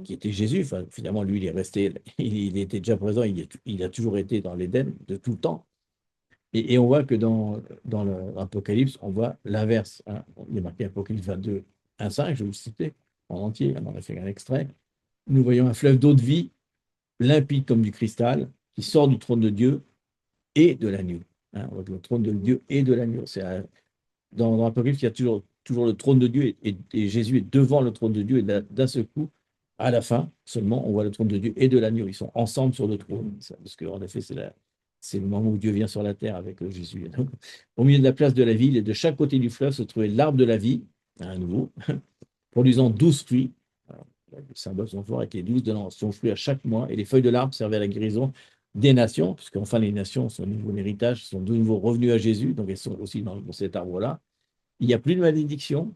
qui était Jésus. Enfin, finalement, lui, il est resté, il était déjà présent, il a toujours été dans l'Éden de tout le temps. Et on voit que dans l'Apocalypse, on voit l'inverse, hein. Il est marqué Apocalypse 22, 1, 5, je vais vous citer en entier, on en a fait un extrait. Nous voyons un fleuve d'eau de vie, limpide comme du cristal, qui sort du trône de Dieu et de l'agneau, hein. On voit que le trône de Dieu et de l'agneau. Dans l'Apocalypse, il y a toujours le trône de Dieu, et Jésus est devant le trône de Dieu, et d'un seul coup, à la fin seulement, on voit le trône de Dieu et de l'agneau. Ils sont ensemble sur le trône, parce qu'en effet, c'est le moment où Dieu vient sur la terre avec Jésus. Donc, au milieu de la place de la ville et de chaque côté du fleuve se trouvait l'arbre de la vie, à nouveau, produisant 12 fruits. Alors, les symboles sont forts, avec les 12 donnant son fruit à chaque mois, et les feuilles de l'arbre servaient à la guérison des nations, puisque enfin les nations sont de nouveau l'héritage, sont de nouveau revenues à Jésus, donc elles sont aussi dans cet arbre-là. Il n'y a plus de malédiction.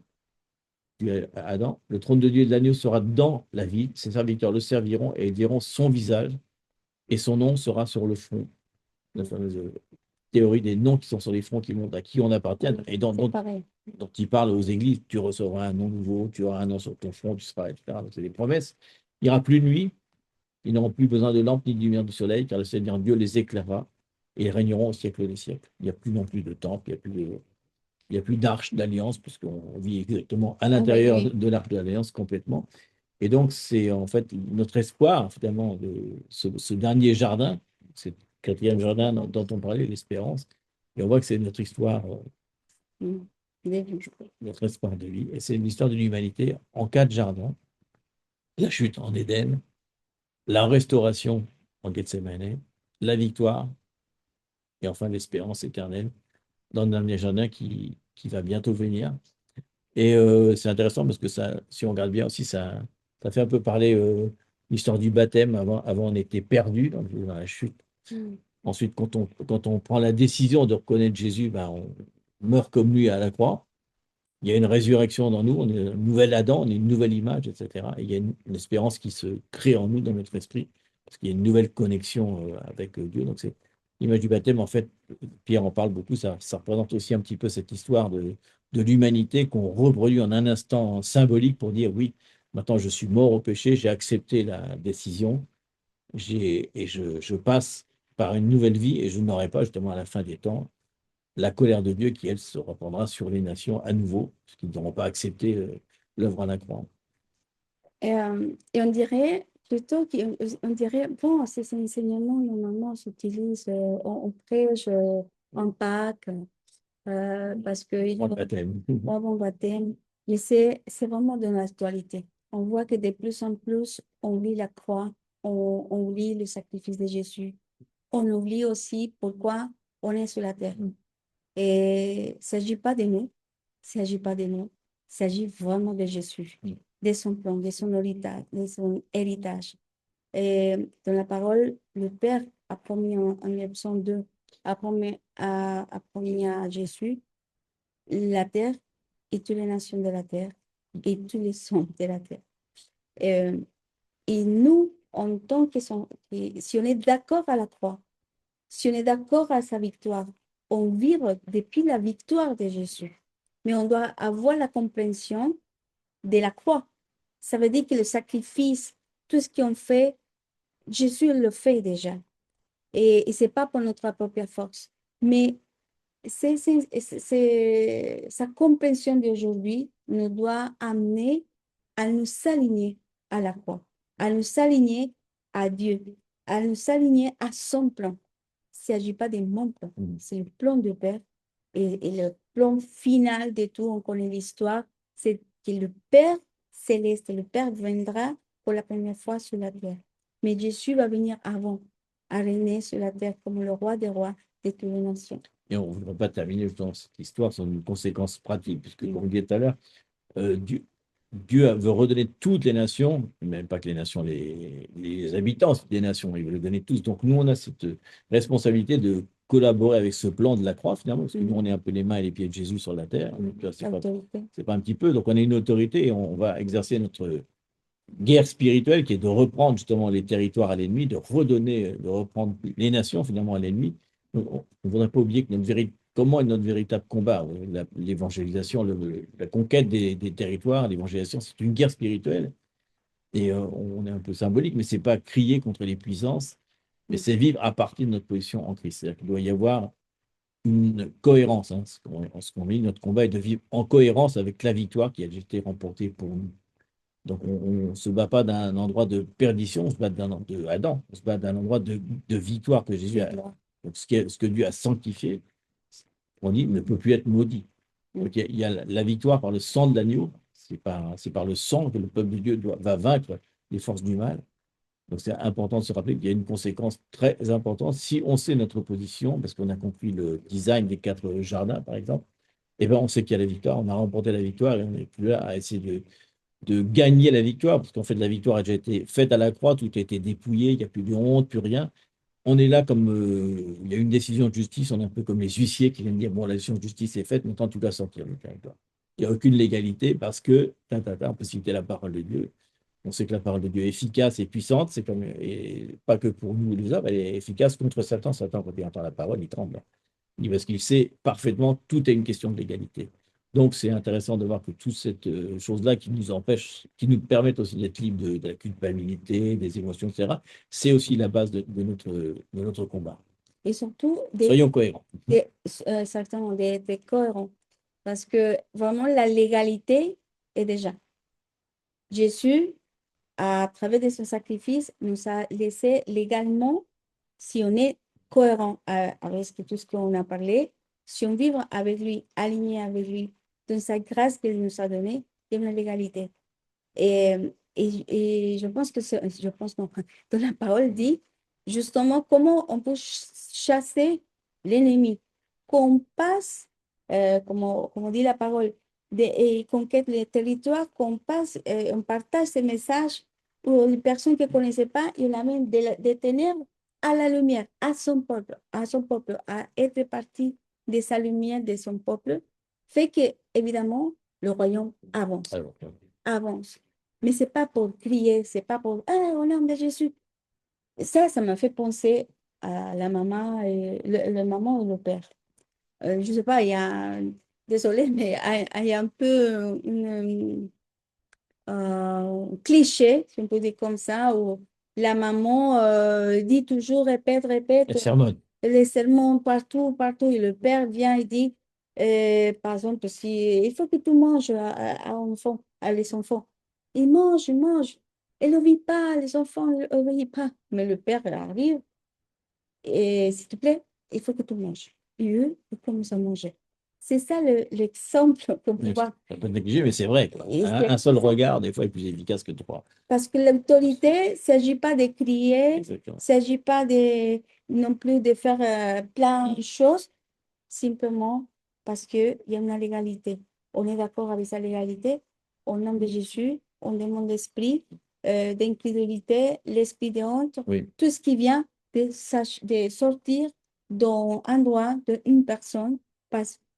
Adam, le trône de Dieu et de l'agneau sera dans la ville, ses serviteurs le serviront et ils verront son visage, et son nom sera sur le front. La fameuse théorie des noms qui sont sur les fronts qui montrent à qui on appartient. Et C'est pareil. dont il parle aux églises, tu recevras un nom nouveau, tu auras un nom sur ton front, tu seras, etc. Donc, c'est des promesses. Il n'y aura plus de nuit, ils n'auront plus besoin de lampe ni de lumière du soleil, car le Seigneur Dieu les éclairera et ils régneront au siècle des siècles. Il n'y a plus non plus de temple, il n'y a plus d'arche d'alliance, puisqu'on vit exactement à l'intérieur Oui. de l'arche d'alliance complètement. Et donc, c'est en fait notre espoir, finalement, de ce dernier jardin, ce quatrième jardin dont on parlait, l'espérance. Et on voit que c'est notre histoire, Mm. notre espoir de vie. Et c'est l'histoire de l'humanité en quatre jardins. La chute en Éden, la restauration en Gethsemane, la victoire et enfin l'espérance éternelle dans le dernier jardin qui va bientôt venir. Et c'est intéressant parce que ça, si on regarde bien aussi, ça fait un peu parler l'histoire du baptême. Avant, on était perdu dans la chute. Mm. Ensuite, quand on prend la décision de reconnaître Jésus, ben, on meurt comme lui à la croix. Il y a une résurrection dans nous, on est un nouvel Adam, on est une nouvelle image, etc. Et il y a une espérance qui se crée en nous, dans notre esprit, parce qu'il y a une nouvelle connexion avec Dieu. Donc, c'est l'image du baptême, en fait, Pierre en parle beaucoup, ça représente aussi un petit peu cette histoire de l'humanité qu'on reproduit en un instant symbolique pour dire oui, maintenant je suis mort au péché, j'ai accepté la décision, et je passe par une nouvelle vie et je n'aurai pas justement à la fin des temps la colère de Dieu qui, elle, se reprendra sur les nations à nouveau, parce qu'ils n'auront pas accepté l'œuvre à la croix. Et on dirait plutôt qu'on dirait, bon, ces enseignements, normalement, s'utilisent, on prêche en Pâques, parce qu'il y a Pour le baptême. un bon baptême, mais c'est vraiment de l'actualité. On voit que de plus en plus, on lit la croix, on lit le sacrifice de Jésus. On oublie aussi pourquoi on est sur la terre. Et il ne s'agit pas de nous, il ne s'agit pas de nous, il s'agit vraiment de Jésus, de son plan, de son héritage, de son héritage. Et dans la parole, le Père a promis en 1902, a promis à Jésus la terre et toutes les nations de la terre et tous les sons de la terre. Et, et nous, en tant si on est d'accord à la croix, si on est d'accord à sa victoire, on vit depuis la victoire de Jésus. Mais on doit avoir la compréhension de la croix. Ça veut dire que le sacrifice, tout ce qu'on fait, Jésus le fait déjà. Et ce n'est pas pour notre propre force. Mais sa compréhension d'aujourd'hui nous doit amener à nous aligner à la croix, à nous aligner à Dieu, à nous aligner à son plan. Il ne s'agit pas de mon plan, c'est le plan de Père. Et le plan final de tout, on connaît l'histoire, c'est que le Père céleste, le Père viendra pour la première fois sur la terre. Mais Jésus va venir avant, à régner sur la terre comme le roi des rois de toutes les nations. Et on ne voudrait pas terminer dans cette histoire sans une conséquence pratique, puisque, comme on dit tout à l'heure, Dieu veut redonner toutes les nations, même pas que les nations, les habitants des nations, il veut les donner tous. Donc nous, on a cette responsabilité de collaborer avec ce plan de la croix, finalement, parce que nous, on est un peu les mains et les pieds de Jésus sur la terre. C'est pas un petit peu. Donc on a une autorité et on va exercer notre guerre spirituelle qui est de reprendre justement les territoires à l'ennemi, de reprendre les nations finalement à l'ennemi. On ne voudrait pas oublier que comment est notre véritable combat, l'évangélisation, la conquête des territoires, l'évangélisation, c'est une guerre spirituelle. Et on est un peu symbolique, mais ce n'est pas crier contre les puissances, mais c'est vivre à partir de notre position en Christ. C'est-à-dire qu'il doit y avoir une cohérence. Hein. Ce qu'on dit, notre combat est de vivre en cohérence avec la victoire qui a été remportée pour nous. Donc, on ne se bat pas d'un endroit de perdition, on se bat de Adam, on se bat d'un endroit de victoire que Jésus a. Donc, ce que Dieu a sanctifié, on dit, ne peut plus être maudit. Donc, il y a la victoire par le sang de l'agneau, c'est par le sang que le peuple de Dieu va vaincre les forces du mal. Donc, c'est important de se rappeler qu'il y a une conséquence très importante. Si on sait notre position, parce qu'on a compris le design des quatre jardins, par exemple, eh ben, on sait qu'il y a la victoire, on a remporté la victoire et on n'est plus là à essayer de gagner la victoire, parce qu'en fait, la victoire a déjà été faite à la croix, tout a été dépouillé, il n'y a plus de honte, plus rien. On est là comme il y a une décision de justice, on est un peu comme les huissiers qui viennent dire bon, la décision de justice est faite, maintenant tu dois sortir du territoire. Il n'y a aucune légalité parce que, on peut citer la parole de Dieu, On sait que la parole de Dieu est efficace et puissante, c'est comme, et pas que pour nous les hommes, elle est efficace contre Satan. Satan, quand il entend la parole, il tremble. Parce qu'il sait parfaitement, tout est une question de l'égalité. Donc, c'est intéressant de voir que toute cette chose-là qui nous empêche, qui nous permettent aussi d'être libres de la culpabilité, des émotions, etc., c'est aussi la base de notre combat. Et surtout, Soyons cohérents. certainement, d'être cohérents. Parce que vraiment, la légalité est déjà. Jésus, à travers de son sacrifice, nous a laissé légalement, si on est cohérent avec tout ce qu'on a parlé, si on vit avec lui, aligné avec lui, dans sa grâce qu'il nous a donnée, il y a une légalité. Et, et je pense que je pense non, que la parole dit justement comment on peut chasser l'ennemi. Qu'on passe, comme dit la parole, et conquête les territoires, qu'on passe, on partage ces messages pour les personnes qui ne connaissaient pas, il amène des ténèbres à la lumière, à son peuple, à être partie de sa lumière, de son peuple, fait que, évidemment, le royaume avance Alors, avance. Mais c'est pas pour crier, c'est pas pour ah, au nom de Jésus. Ça m'a fait penser à la maman et le maman et le père. Je sais pas, il y a, désolé, mais il y a un peu cliché, si on peut dire comme ça, où la maman dit toujours, répète, le répète, sermon. les sermons partout, partout, et le père vient et dit, par exemple, si, il faut que tu manges à les enfants. Ils mangent, ils mangent. Elle ne vit pas, les enfants ne obéissent pas. Mais le père arrive et s'il te plaît, il faut que tu manges. Et eux, ils commencent à manger. C'est ça l'exemple qu'on peut voir. Ça peut être négligé, mais c'est vrai, quoi. Et Un seul regard, des fois, est plus efficace que trois. parce que l'autorité, il ne s'agit pas de crier, il ne Exactement. s'agit pas de, non plus de faire plein de choses, simplement parce qu'il y a une légalité. On est d'accord avec sa légalité. Au nom de Jésus, on demande l'esprit d'incrédulité, l'esprit de honte, Oui. tout ce qui vient de sortir dans un droit d'une personne.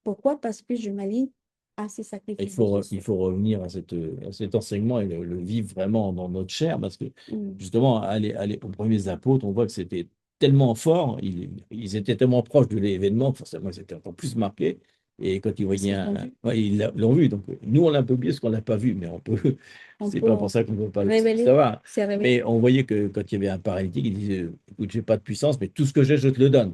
Pourquoi? Parce que je m'aligne à ces sacrifices de Jésus. Il faut revenir à cet enseignement et le vivre vraiment dans notre chair, parce que Mm. justement, aller aux premiers apôtres, on voit que c'était tellement fort, ils étaient tellement proches de l'événement, forcément, ils étaient encore plus marqués. Et quand ils voyaient ouais, ils l'ont vu. Donc, nous, on l'a un peu oublié ce qu'on n'a pas vu, mais on peut. On C'est peut pas pour ça qu'on ne peut pas le révéler, savoir. c'est révélé. Mais on voyait que quand il y avait un paralytique, il disait écoute, j'ai pas de puissance, mais tout ce que j'ai, je te le donne.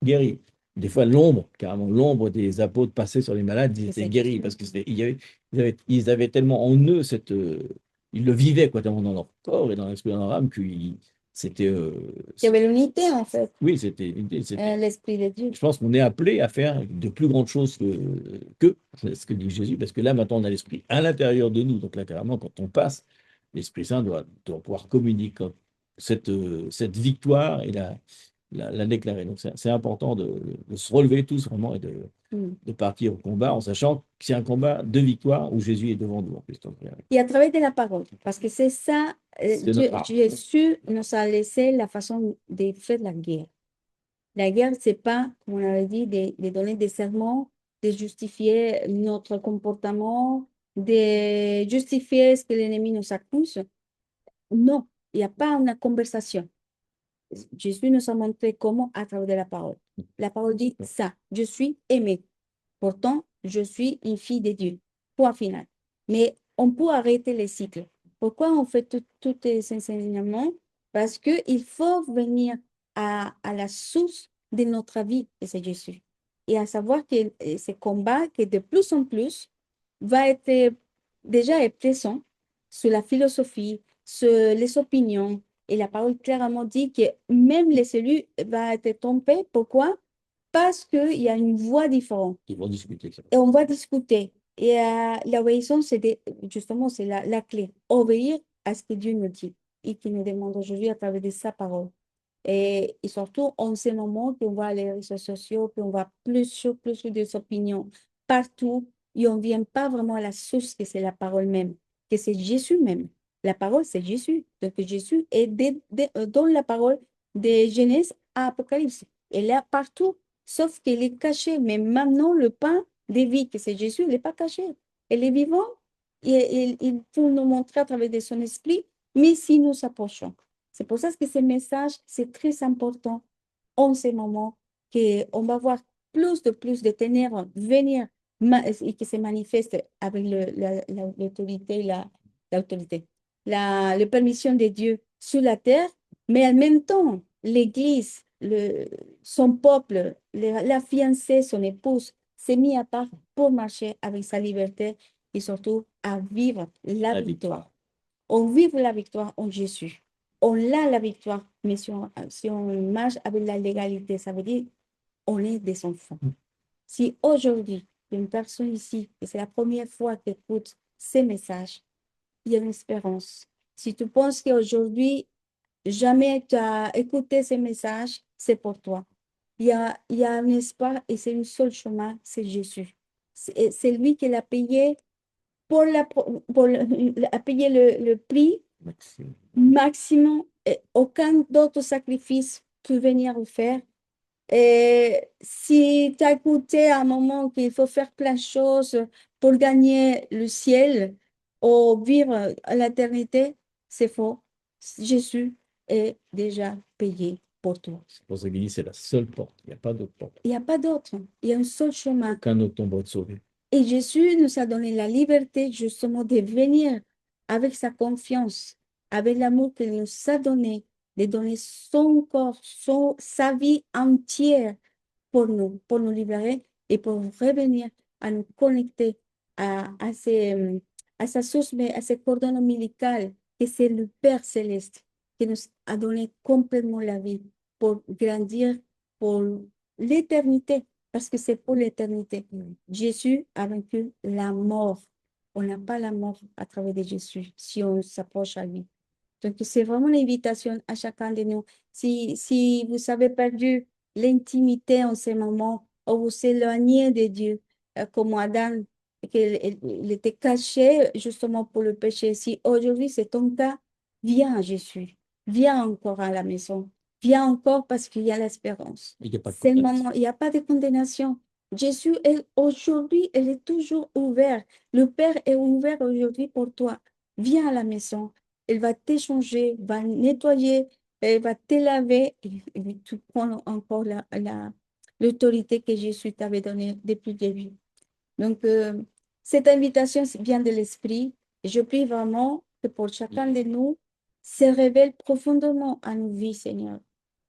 Guéri. Des fois, l'ombre, carrément, l'ombre des apôtres passait sur les malades, ils étaient guéris parce ils avaient tellement en eux ils le vivaient quoi, tellement dans leur corps et dans l'esprit et dans leur âme que c'était. Il y avait l'unité, en fait, Oui, c'était. l'Esprit de Dieu. Je pense qu'on est appelé à faire de plus grandes choses que ce que dit Jésus, parce que là, maintenant, on a l'esprit à l'intérieur de nous. Donc là, carrément, quand on passe, l'Esprit Saint doit pouvoir communiquer cette victoire et la déclarer. Donc c'est important de se relever tous vraiment et de partir au combat en sachant que c'est un combat de victoire où Jésus est devant nous en plus. Donc, Et à travers de la parole, parce que c'est ça, c'est notre arme. Jésus nous a laissé la façon de faire la guerre. La guerre, c'est pas, comme on avait dit, de donner des sermons, de justifier notre comportement, de justifier ce que l'ennemi nous accuse. Non, il n'y a pas une conversation. Jésus nous a montré comment à travers de la parole. La parole dit ça, je suis aimé. Pourtant, je suis une fille de Dieu. Point final. Mais on peut arrêter les cycles. Pourquoi on fait tous ces enseignements? Parce qu'il faut venir à la source de notre vie, et c'est Jésus. Et à savoir que ce combat, que de plus en plus, va être déjà est présent sur la philosophie, sur les opinions. Et la parole clairement dit que même les cellules vont être trompées. Pourquoi? Parce qu'il y a une voix différente. Ils vont discuter. Et on va discuter. Et l'obéissance, justement, c'est la clé. Obéir à ce que Dieu nous dit et qui nous demande aujourd'hui à travers de sa parole. Et surtout, en ce moment, qu'on voit les réseaux sociaux, qu'on voit plus des opinions partout, et on ne vient pas vraiment à la source que c'est la parole même, que c'est Jésus même. La parole, c'est Jésus. Donc, Jésus est dans la parole de Genèse à Apocalypse. Elle est partout, sauf qu'elle est cachée. Mais maintenant, le pain de vie, que c'est Jésus, il n'est pas caché. Elle est vivant. il peut nous montrer à travers de son esprit, mais si nous approchons. C'est pour ça que ce message, c'est très important en ce moment, qu'on va voir plus de ténèbres venir et qui se manifestent avec l'autorité, l'autorité, la permission de Dieu sur la terre, mais en même temps, l'Église, son peuple, la fiancée, son épouse, s'est mis à part pour marcher avec sa liberté et surtout à vivre la victoire. On vive la victoire en Jésus. On a la victoire, mais si on marche avec la légalité, ça veut dire on est des enfants. Si aujourd'hui, une personne ici, et c'est la première fois qu'elle écoute ces messages, il y a une espérance. Si tu penses qu'aujourd'hui, jamais tu as écouté ces messages, c'est pour toi. Il y a un espoir et c'est un seul chemin, c'est Jésus. C'est lui qui l'a payé a payé le prix maximum. Et aucun d'autre sacrifice peut venir le faire. Et si tu as écouté à un moment qu'il faut faire plein de choses pour gagner le ciel ou vivre à l'éternité, c'est faux. Jésus est déjà payé pour toi. C'est pour ça qu'il dit c'est la seule porte. Il n'y a pas d'autre porte. Il n'y a pas d'autre. Il y a un seul chemin. Aucun autre tombeau de sauver. Et Jésus nous a donné la liberté justement de venir avec sa confiance, avec l'amour qu'il nous a donné, de donner son corps, sa vie entière pour nous libérer et pour revenir à nous connecter à sa source, mais à ce cordon ombilical, que c'est le Père céleste qui nous a donné complètement la vie pour grandir pour l'éternité, parce que c'est pour l'éternité. Jésus a vaincu la mort. On n'a pas la mort à travers de Jésus si on s'approche à lui. Donc, c'est vraiment une invitation à chacun de nous. Si vous avez perdu l'intimité en ce moment, ou vous éloignez de Dieu, comme Adam, qu'il était caché justement pour le péché. Si aujourd'hui c'est ton cas, viens à Jésus, viens encore à la maison, viens encore parce qu'il y a l'espérance. Il n'y a pas de C'est le condamnation. moment, il n'y a pas de condamnation. Jésus, aujourd'hui, il est toujours ouvert. Le Père est ouvert aujourd'hui pour toi. Viens à la maison. Il va t'échanger, va nettoyer, il va te laver et tu prends encore l'autorité que Jésus t'avait donnée depuis le début. Donc, cette invitation vient de l'Esprit et je prie vraiment que pour chacun de nous, se révèle profondément à nos vies, Seigneur.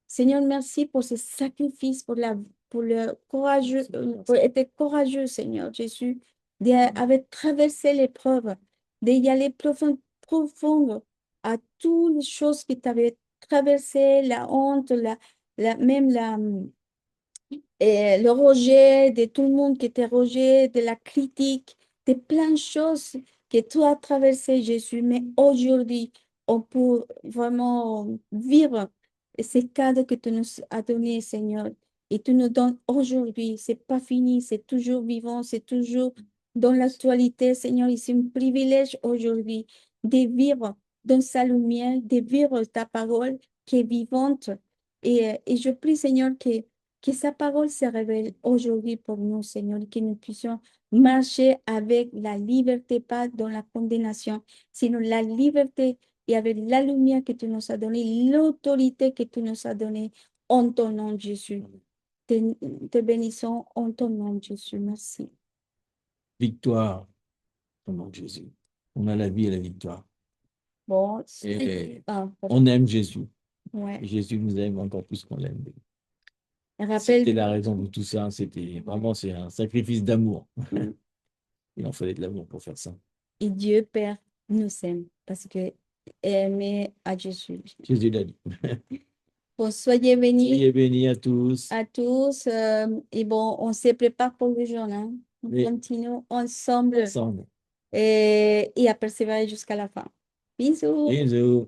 Seigneur, merci pour ce sacrifice, pour le courageux, pour être courageux, Seigneur Jésus, d'avoir traversé l'épreuve, d'y aller profond à toutes les choses qui t'avaient traversé, la honte, même le rejet de tout le monde qui était rejet, de la critique, de plein de choses que tu as traversées, Jésus. Mais aujourd'hui, on peut vraiment vivre ces cadres que tu nous as donnés, Seigneur. Et tu nous donnes aujourd'hui. C'est pas fini, c'est toujours vivant, c'est toujours dans l'actualité, Seigneur. Et c'est un privilège aujourd'hui de vivre dans sa lumière, de vivre ta parole qui est vivante. Et je prie, Seigneur, que sa parole se révèle aujourd'hui pour nous, Seigneur, et que nous puissions marcher avec la liberté, pas dans la condamnation, sinon la liberté et avec la lumière que tu nous as donnée, l'autorité que tu nous as donnée en ton nom, Jésus. Te bénissons en ton nom, Jésus. Merci. Victoire au nom de Jésus. On a la vie et la victoire. Bon, Et on aime Jésus. ouais. Et Jésus nous aime encore plus qu'on l'aime. Rappelle, C'était la raison de tout ça. C'était vraiment, c'est un sacrifice d'amour. Il en fallait de l'amour pour faire ça. et Dieu Père nous aime parce que aimer à Jésus. Jésus l'a dit. Bon, soyez bénis. Soyez bénis à tous. À tous. Et bon, on se prépare pour le jour. Hein? On Oui. continue ensemble Ensemble. et à persévérer jusqu'à la fin. Bisous. Bisous.